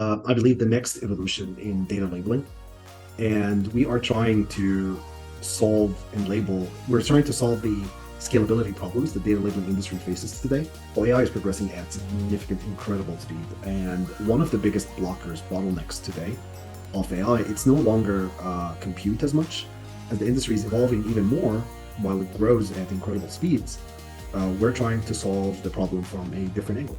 I believe, the next evolution in data labeling. And we are trying to we're trying to solve the scalability problems the data labeling industry faces today. Well, AI is progressing at significant, incredible speed. And one of the biggest bottlenecks today of AI, it's no longer compute as much. As the industry is evolving even more while it grows at incredible speeds, we're trying to solve the problem from a different angle.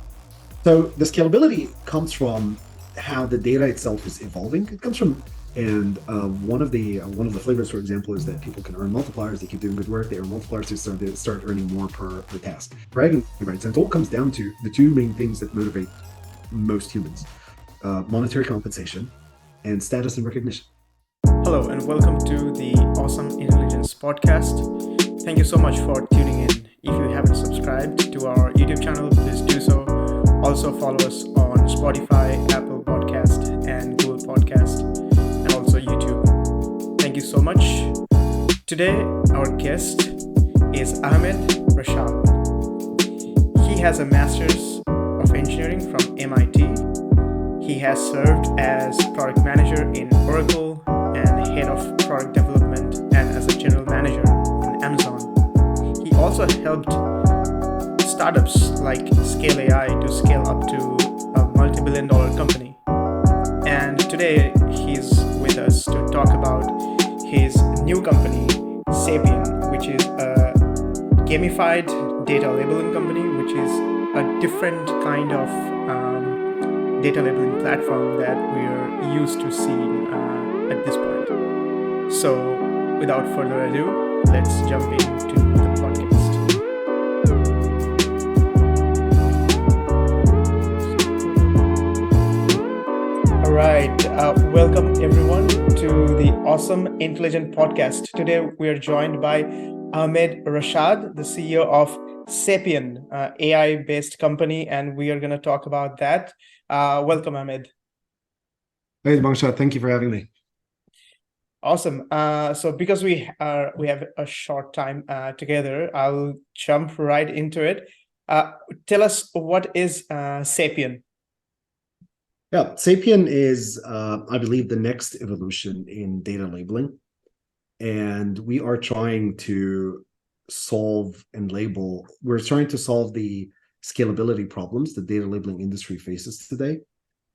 So the scalability comes from how the data itself is evolving. It comes from and one of the flavors, for example, is that people can earn multipliers. They keep doing good work. They earn multipliers. They start earning more per task. Bragging rights. And it all comes down to the two main things that motivate most humans: monetary compensation and status and recognition. Hello, and welcome to the Awesome Intelligence podcast. Thank you so much for tuning in. If you haven't subscribed to our YouTube channel, please do so. Also, follow us on Spotify, Apple Podcast, and Google Podcast, and also YouTube. Thank you so much. Today, our guest is Ahmed Rashad. He has a Master's of Engineering from MIT. He has served as product manager in Oracle and head of product development and as a general manager in Amazon. He also helped startups like Scale AI to scale up to a multi-billion-dollar company. And today he's with us to talk about his new company, Sapien, which is a gamified data labeling company, which is a different kind of data labeling platform that we are used to seeing at this point. So, without further ado, let's jump into the podcast. All right, welcome everyone to the Awesome Intelligent podcast. Today we are joined by Ahmed Rashad, the CEO of Sapien AI-based company, and we are going to talk about that. Welcome, Ahmed. Hey, Bangsha, thank you for having me. Awesome. So because we have a short time together, I'll jump right into it. Tell us, what is Sapien? Yeah, Sapien is, I believe, the next evolution in data labeling. And we are trying to we're trying to solve the scalability problems the data labeling industry faces today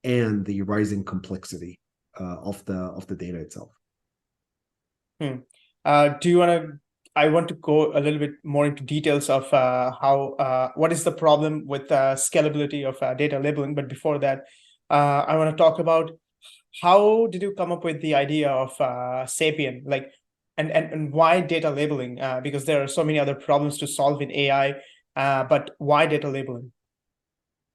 and the rising complexity of the data itself. Do you want to? I want to go a little bit more into details of what is the problem with scalability of data labeling. But before that, I want to talk about how did you come up with the idea of Sapien, like, and why data labeling? Because there are so many other problems to solve in AI, but why data labeling?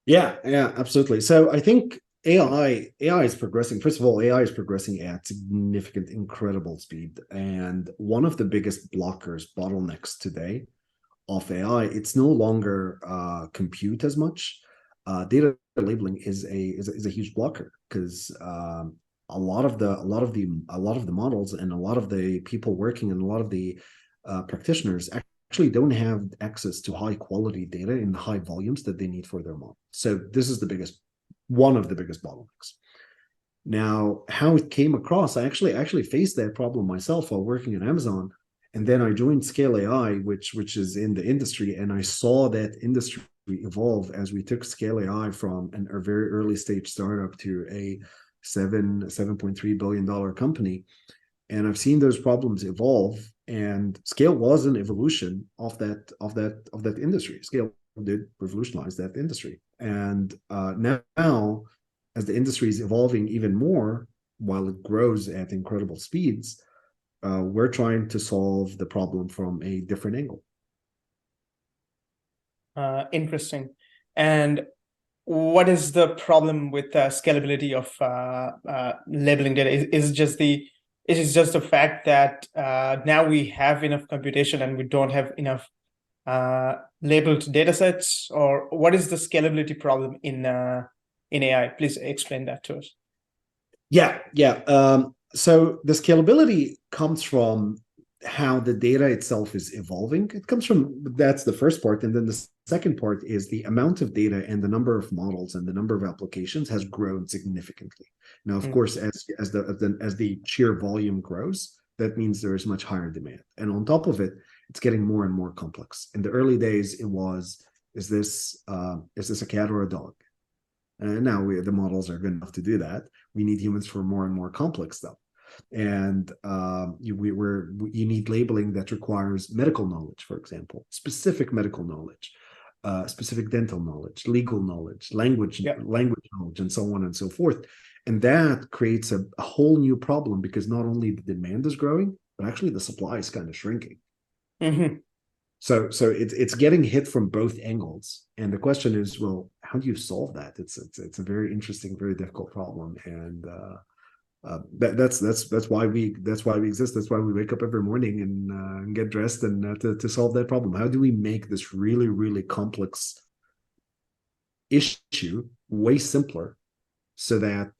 Yeah, absolutely. So I think AI is progressing. First of all, AI is progressing at significant, incredible speed. And one of the biggest bottlenecks today of AI, it's no longer compute as much. Data labeling is a huge blocker because a lot of the models and a lot of the people working and a lot of the practitioners actually don't have access to high quality data in the high volumes that they need for their model. So this is one of the biggest bottlenecks. Now, how it came across, I actually faced that problem myself while working at Amazon, and then I joined Scale AI, which is in the industry, and I saw that industry evolve as we took Scale AI from a very early stage startup to a $7.3 billion company. And I've seen those problems evolve, and Scale was an evolution of that industry. Scale did revolutionize that industry, and now, as the industry is evolving even more while it grows at incredible speeds, we're trying to solve the problem from a different angle. Interesting. And what is the problem with scalability of labeling data? Is it just the fact that now we have enough computation and we don't have enough labeled data sets, or what is the scalability problem in AI? Please explain that to us. Yeah. So the scalability comes from how the data itself is evolving. It comes from, that's the first part, and then the second part is the amount of data and the number of models and the number of applications has grown significantly. Now, of course, as the sheer volume grows, that means there is much higher demand, and on top of it, it's getting more and more complex. In the early days, it was, is this a cat or a dog? And now the models are good enough to do that. We need humans for more and more complex stuff. And you need labeling that requires medical knowledge, for example, specific medical knowledge, specific dental knowledge, legal knowledge, language knowledge, and so on and so forth. And that creates a whole new problem, because not only the demand is growing, but actually the supply is kind of shrinking. Mm-hmm. So it's getting hit from both angles, and the question is, well, how do you solve that? It's a very interesting, very difficult problem, and that's why we exist. That's why we wake up every morning and get dressed and to solve that problem. How do we make this really, really complex issue way simpler, so that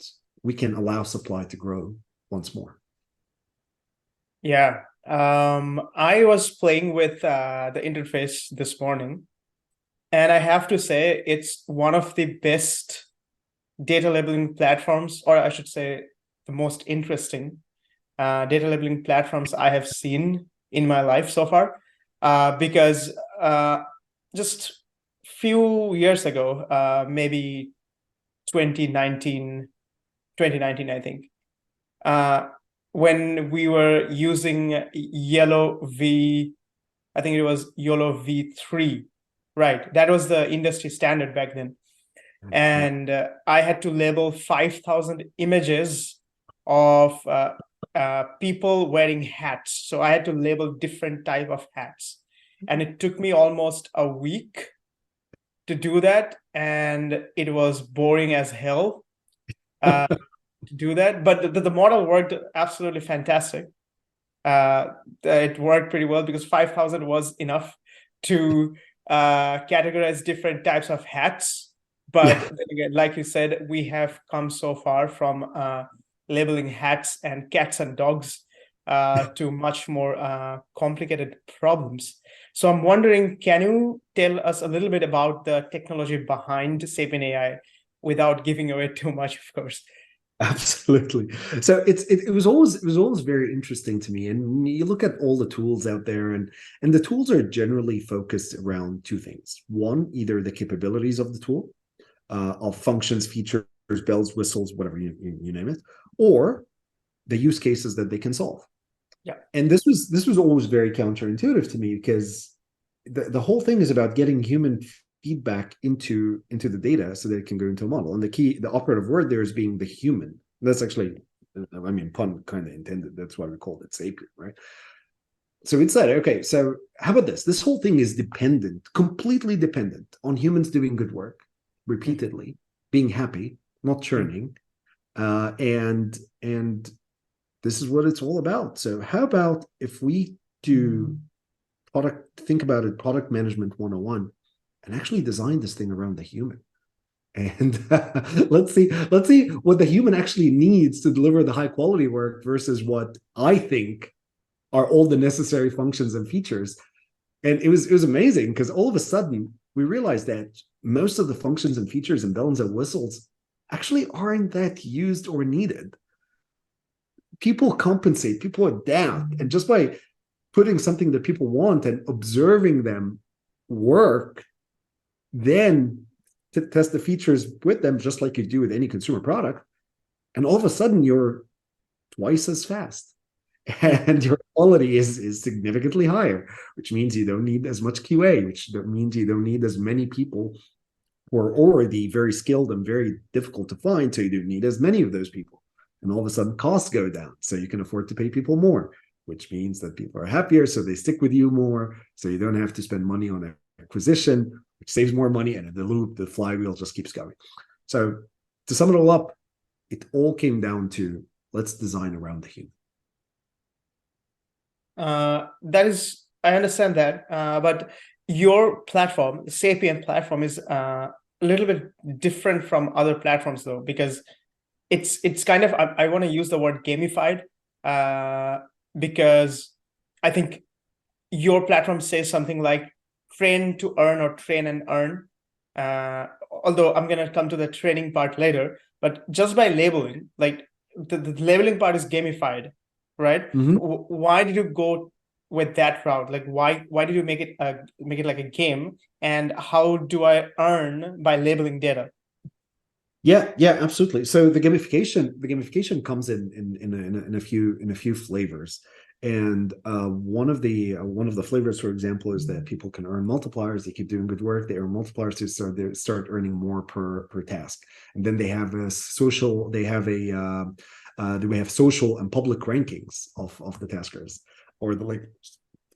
we can allow supply to grow once more? Yeah. I was playing with the interface this morning, and I have to say it's one of the best data labeling platforms, or I should say the most interesting data labeling platforms I have seen in my life so far. Because just few years ago, maybe 2019, I think, when we were using Yellow V, I think it was Yellow V3, right? That was the industry standard back then. And I had to label 5,000 images of people wearing hats. So I had to label different type of hats. And it took me almost a week to do that. And it was boring as hell to do that. But the model worked absolutely fantastic. It worked pretty well, because 5,000 was enough to categorize different types of hats. But then again, like you said, we have come so far from labeling hats and cats and dogs to much more complicated problems. So I'm wondering, can you tell us a little bit about the technology behind Sapien AI without giving away too much, of course? Absolutely. So it was always very interesting to me. And you look at all the tools out there, and the tools are generally focused around two things. One, either the capabilities of the tool, of functions, features, bells, whistles, whatever you name it, or the use cases that they can solve. Yeah. And this was always very counterintuitive to me, because the whole thing is about getting human feedback into the data so that it can go into a model. And the operative word there is being the human. That's actually, I mean, pun kind of intended. That's why we called it Sapien, right? So it said, okay, so how about this? This whole thing is dependent, completely dependent on humans doing good work repeatedly, being happy, not churning, and this is what it's all about. So how about if we do think about it, product management 101, and actually design this thing around the human, and let's see what the human actually needs to deliver the high quality work versus what I think are all the necessary functions and features. And it was amazing, because all of a sudden we realized that most of the functions and features and bells and whistles actually aren't that used or needed. People compensate, people adapt, and just by putting something that people want and observing them work, then to test the features with them, just like you do with any consumer product, and all of a sudden you're twice as fast, and your quality is significantly higher, which means you don't need as much QA, which means you don't need as many people who are already very skilled and very difficult to find, so you don't need as many of those people. And all of a sudden costs go down, so you can afford to pay people more, which means that people are happier, so they stick with you more, so you don't have to spend money on acquisition, which saves more money, and the flywheel just keeps going. So to sum it all up, it all came down to, let's design around the human. That is, I understand that, but your platform, the Sapien platform, is a little bit different from other platforms, though, because it's kind of, I want to use the word gamified, because I think your platform says something like train to earn or train and earn. Although I'm going to come to the training part later, but just by labeling, like the labeling part is gamified, right? Mhm. Why did you go with that route? Like why did you make it like a game? And how do I earn by labeling data? Yeah, absolutely. So the gamification comes in a few flavors, and one of the flavors, for example, is that people can earn multipliers. They keep doing good work. They earn multipliers to start earning more per task, and then they have a social. They have social and public rankings of the taskers, or the like.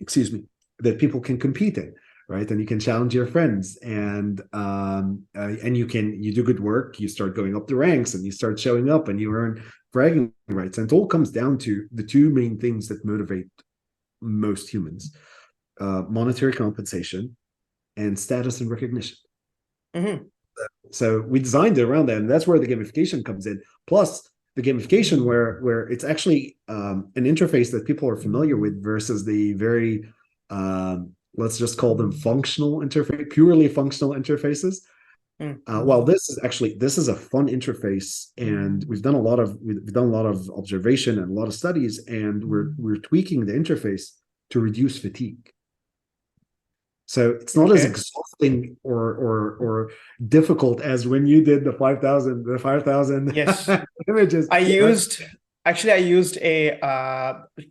Excuse me, that people can compete in, right? And you can challenge your friends, and you do good work, you start going up the ranks, and you start showing up, and you earn bragging rights. And it all comes down to the two main things that motivate most humans: monetary compensation and status and recognition. Mm-hmm. So we designed it around that, and that's where the gamification comes in. Plus, the gamification where it's actually an interface that people are familiar with versus the very let's just call them functional interface, purely functional interfaces. Well, this is a fun interface, and we've done a lot of observation and a lot of studies, and we're tweaking the interface to reduce fatigue. So it's not as Okay. exhausting or difficult as when you did the 5,000 Yes. images, I right? used I used a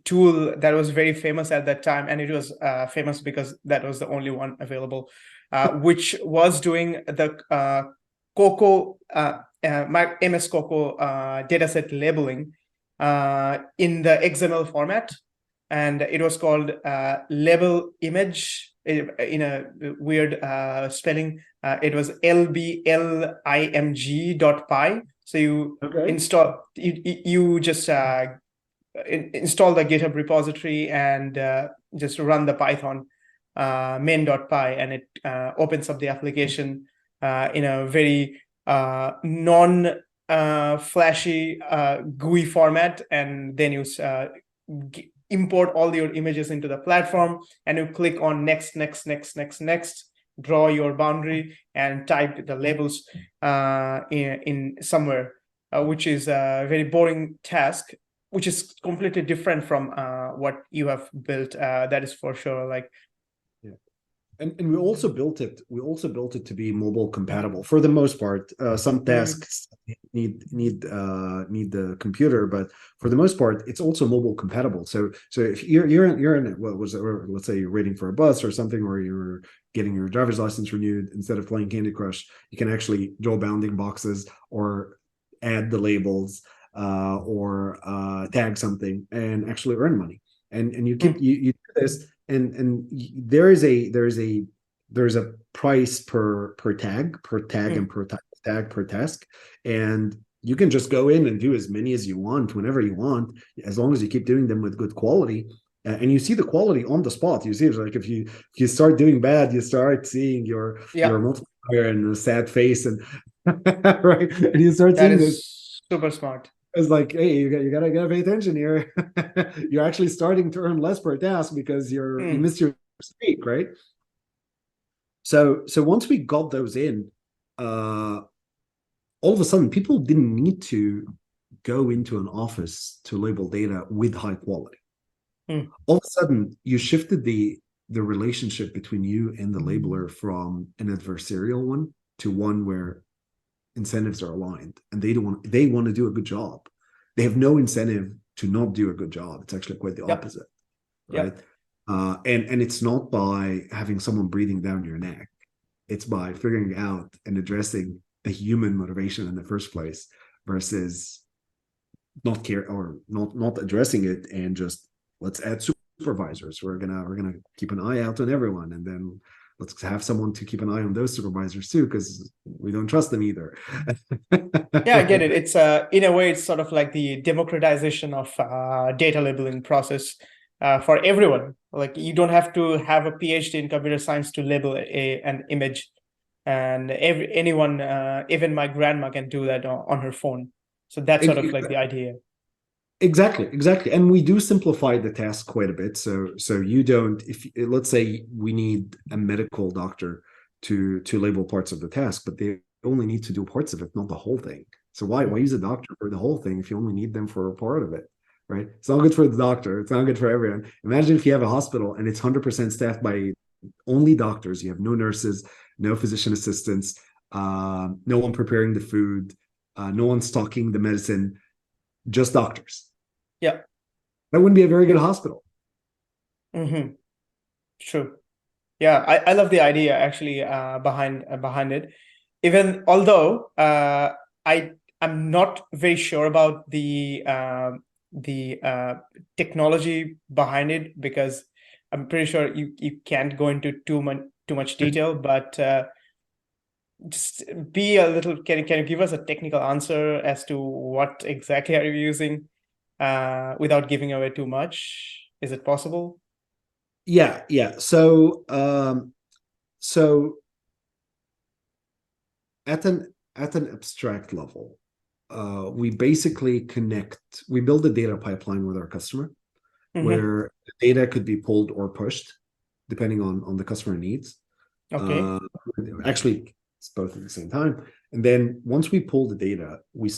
tool that was very famous at that time, and it was famous because that was the only one available, which was doing the Coco my MS Coco dataset labeling in the XML format, and it was called label image in a weird spelling. It was lblimg.py. So you Okay. you just install the GitHub repository and just run the Python main.py, and it opens up the application in a very non flashy GUI format, and then you import all your images into the platform, and you click on next, draw your boundary, and type the labels in somewhere, which is a very boring task, which is completely different from what you have built. That is for sure. Like, Yeah. And we also built it to be mobile compatible for the most part. Some tasks need the computer, but for the most part, it's also mobile compatible. So if you're in what was it, or let's say you're waiting for a bus or something, or you're getting your driver's license renewed, instead of playing Candy Crush, you can actually draw bounding boxes or add the labels or tag something and actually earn money. And you do this, and there's a price per tag and per tag per task, and you can just go in and do as many as you want whenever you want, as long as you keep doing them with good quality. And you see the quality on the spot. You see, it's like if you start doing bad, you start seeing your yeah, multiplier and a sad face, and right, and you start that seeing this. is super smart. It's like, hey, you gotta pay attention here. You're actually starting to earn less per task because you Mm, missed your streak, right? So once we got those in, uh, all of a sudden people didn't need to go into an office to label data with high quality. mm, All of a sudden, you shifted the relationship between you and the labeler from an adversarial one to one where incentives are aligned, and they want to do a good job. They have no incentive to not do a good job. It's actually quite the yep, opposite, right? yep. And it's not by having someone breathing down your neck. It's by figuring out and addressing the human motivation in the first place versus not care or not addressing it and just let's add supervisors. We're gonna keep an eye out on everyone, and then let's have someone to keep an eye on those supervisors too, because we don't trust them either. Yeah, I get it. It's in a way, it's sort of like the democratization of data labeling process for everyone. Like, you don't have to have a PhD in computer science to label an image, and anyone, even my grandma, can do that on her phone. So that's sort of like the idea. Exactly. And we do simplify the task quite a bit. So you don't, if let's say we need a medical doctor to label parts of the task, but they only need to do parts of it, not the whole thing. So why use a doctor for the whole thing if you only need them for a part of it, right? It's not good for the doctor. It's not good for everyone. Imagine if you have a hospital and it's 100% staffed by only doctors. You have no nurses, no physician assistants, no one preparing the food, no one stocking the medicine, just doctors. Yeah. That wouldn't be a very good hospital. Mm-hmm. True. Yeah, I love the idea actually behind it. Even although I'm not very sure about the technology behind it, because I'm pretty sure you can't go into too much detail, but just be a little, can you give us a technical answer as to what exactly are you using without giving away too much? Is it possible? Yeah. So at an abstract level, we basically we build a data pipeline with our customer Mm-hmm. where the data could be pulled or pushed depending on the customer needs. Okay. Uh, Actually, it's both at the same time. And then once we pull the data, we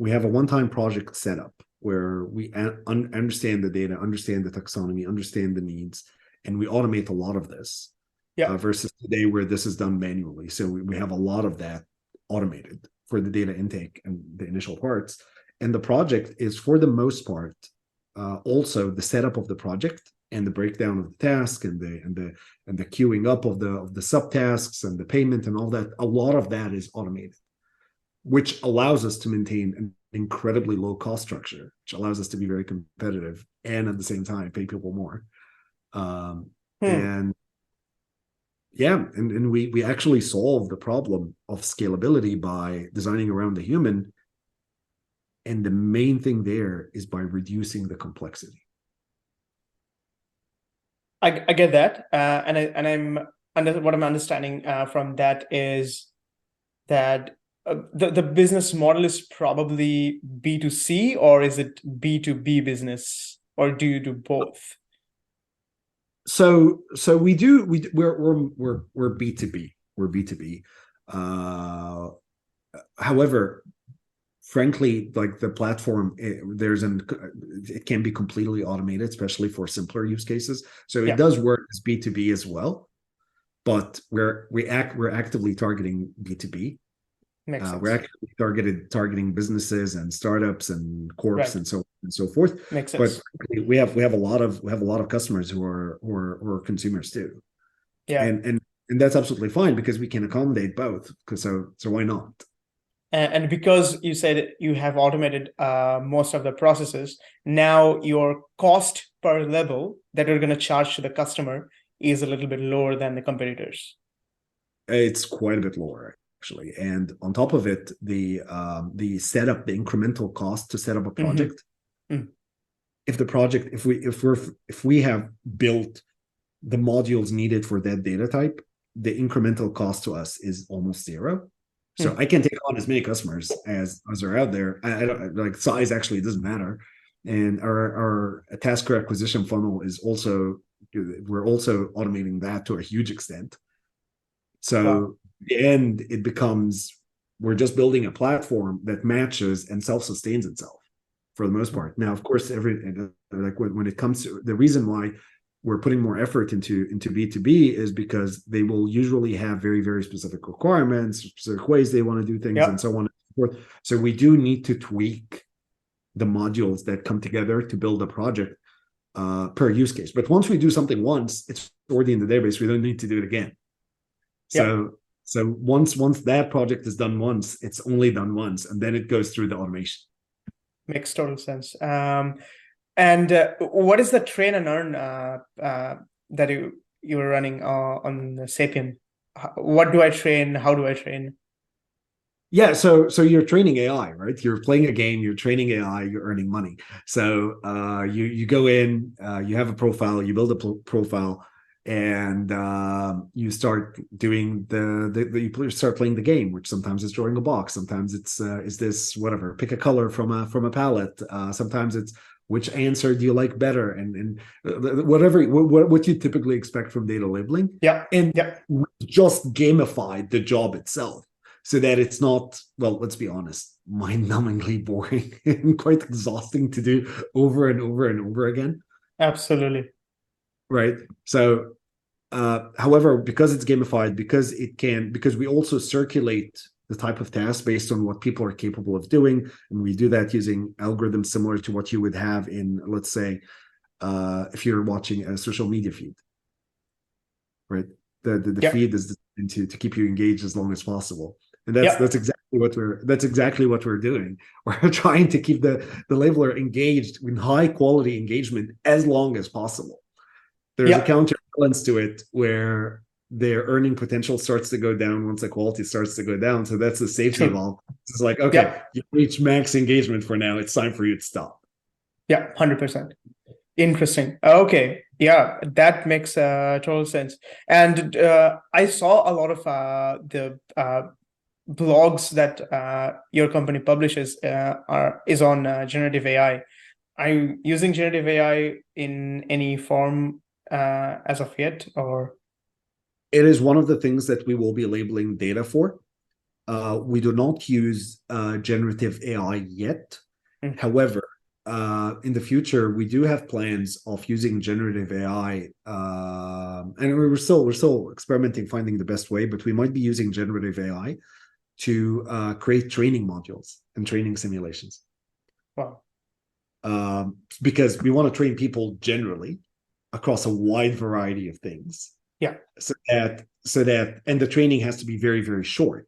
have a one-time project setup where we understand the data, understand the taxonomy, understand the needs, and we automate a lot of this. Yeah. Versus today where this is done manually. So we have a lot of that automated for the data intake and the initial parts. And the project is, for the most part, also the setup of the project and the breakdown of the task and the queuing up of the subtasks and the payment and all that. A lot of that is automated, which allows us to maintain an incredibly low cost structure, which allows us to be very competitive and at the same time pay people more. Hmm. And yeah, and we actually solve the problem of scalability by designing around the human. And the main thing there is by reducing the complexity. I get that, what I'm understanding from that is that the business model is probably B2C, or is it B2B business, or do you do both? So we're B2B. We're B2B. However, frankly, like the platform, it can be completely automated, especially for simpler use cases. So it Yeah, does work as B2B as well, but we're actively targeting B2B. makes We're sense. actually targeting businesses and startups and corps Right, and so on and so forth. makes But sense. we have a lot of customers who are consumers too, Yeah. and that's absolutely fine because we can accommodate both. So why not? And because you said you have automated most of the processes, now your cost per level that you're going to charge to the customer is a little bit lower than the competitors. It's quite a bit lower actually, and on top of it, the setup, the incremental cost to set up a Mm-hmm. project. Mm. If we have built the modules needed for that data type, the incremental cost to us is almost zero. So Mm. I can take on as many customers as are out there. I don't like size actually doesn't matter. And our tasker acquisition funnel is also, we're also automating that to a huge extent. Wow. So in the end, it becomes, we're just building a platform that matches and self-sustains itself for the most part. Now, of course, like when it comes to the reason why we're putting more effort into B2B is because they will usually have very, very specific requirements, specific ways they want to do things, and Yep. so on and so forth. So we do need to tweak the modules that come together to build a project per use case. But once we do something once, it's already in the database. We don't need to do it again. Yep. So once that project is done once, it's only done once, and then it goes through the automation. Makes total sense. And what is the train and earn that you're running on Sapien? What do I train? How do I train? Yeah, so you're training AI, right? You're playing a game, you're training AI, you're earning money. So you go in, you have a profile, you build a profile, and you start doing you start playing the game, which sometimes it's drawing a box, sometimes it's is this whatever, pick a color from a palette, sometimes it's which answer do you like better, and whatever what you typically expect from data labeling. Yeah. And Yeah. just gamified the job itself so that it's not, well, let's be honest, mind-numbingly boring and quite exhausting to do over and over and over again. Absolutely. Right. So however, because it's gamified, because we also circulate the type of task based on what people are capable of doing, and we do that using algorithms similar to what you would have in, let's say, if you're watching a social media feed, right? The Yeah. feed is designed to keep you engaged as long as possible, and Yeah. that's exactly what we're doing. We're trying to keep the labeler engaged with high quality engagement as long as possible. There's a counterbalance to it where their earning potential starts to go down once the quality starts to go down. So that's the safety valve. It's like, okay, you reach max engagement for now. It's time for you to stop. Yeah, 100%. Interesting. Okay. Yeah, that makes total sense. And I saw a lot of the blogs that your company publishes is on generative AI. Are you using generative AI in any form as of yet, or? It is one of the things that we will be labeling data for. We do not use generative AI yet. However, in the future, we do have plans of using generative AI, and we're still experimenting, finding the best way. But we might be using generative AI to create training modules and training simulations. Wow. Because we want to train people generally across a wide variety of things. Yeah. So that, and the training has to be very, very short,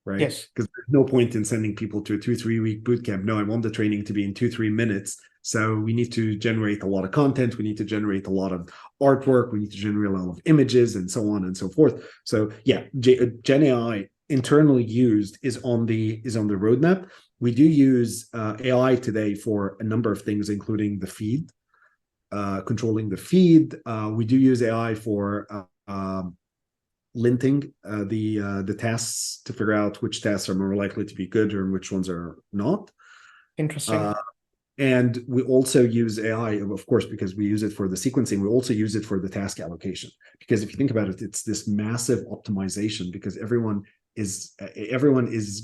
right? Yes. Because there's no point in sending people to a 2-3 week boot camp. No, I want the training to be in 2-3 minutes. So we need to generate a lot of content. We need to generate a lot of artwork. We need to generate a lot of images and so on and so forth. So yeah, Gen AI internally used is on the roadmap. We do use AI today for a number of things, including the feed, controlling the feed. We do use AI for linting the tasks to figure out which tasks are more likely to be good and which ones are not. Interesting. And we also use AI, of course, because we use it for the sequencing. We also use it for the task allocation. Because if you think about it, it's this massive optimization, because everyone is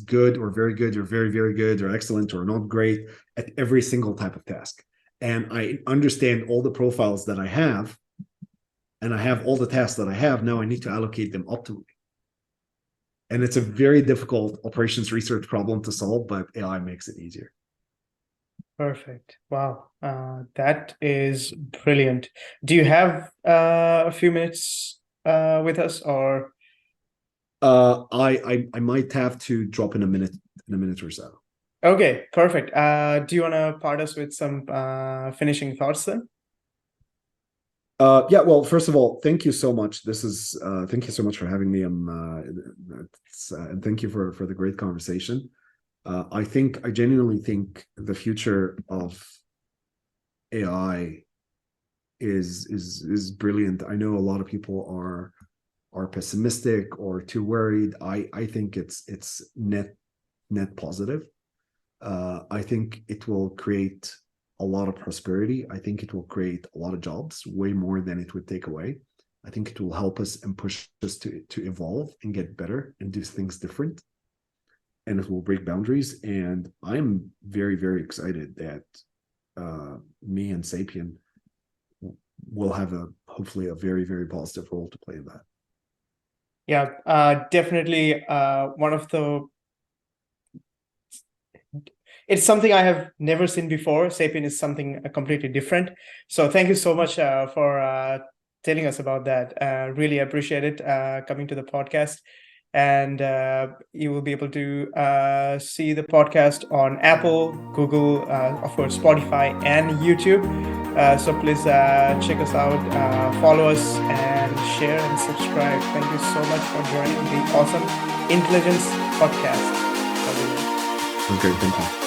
good or very good or very, very good or excellent or not great at every single type of task. And I understand all the profiles that I have, and I have all the tasks that I have. Now I need to allocate them optimally. And it's a very difficult operations research problem to solve, but AI makes it easier. Perfect. Wow. That is brilliant. Do you have a few minutes with us, or? I might have to drop in a minute or so. Okay, perfect. Do you want to part us with some finishing thoughts then? Yeah, well, first of all, thank you so much. Thank you so much for having me. And thank you for the great conversation. I genuinely think the future of AI is brilliant. I know a lot of people are pessimistic or too worried. I think it's net positive. I think it will create a lot of prosperity. I think it will create a lot of jobs, way more than it would take away. I think it will help us and push us to evolve and get better and do things different. And it will break boundaries. And I'm very, very excited that me and Sapien will have hopefully a very, very positive role to play in that. Yeah, definitely. It's something I have never seen before. Sapien is something completely different. So thank you so much for telling us about that. Really appreciate it coming to the podcast. And you will be able to see the podcast on Apple, Google, of course, Spotify, and YouTube. So please check us out, follow us, and share and subscribe. Thank you so much for joining the Awesome Intelligence Podcast. Okay, thank you.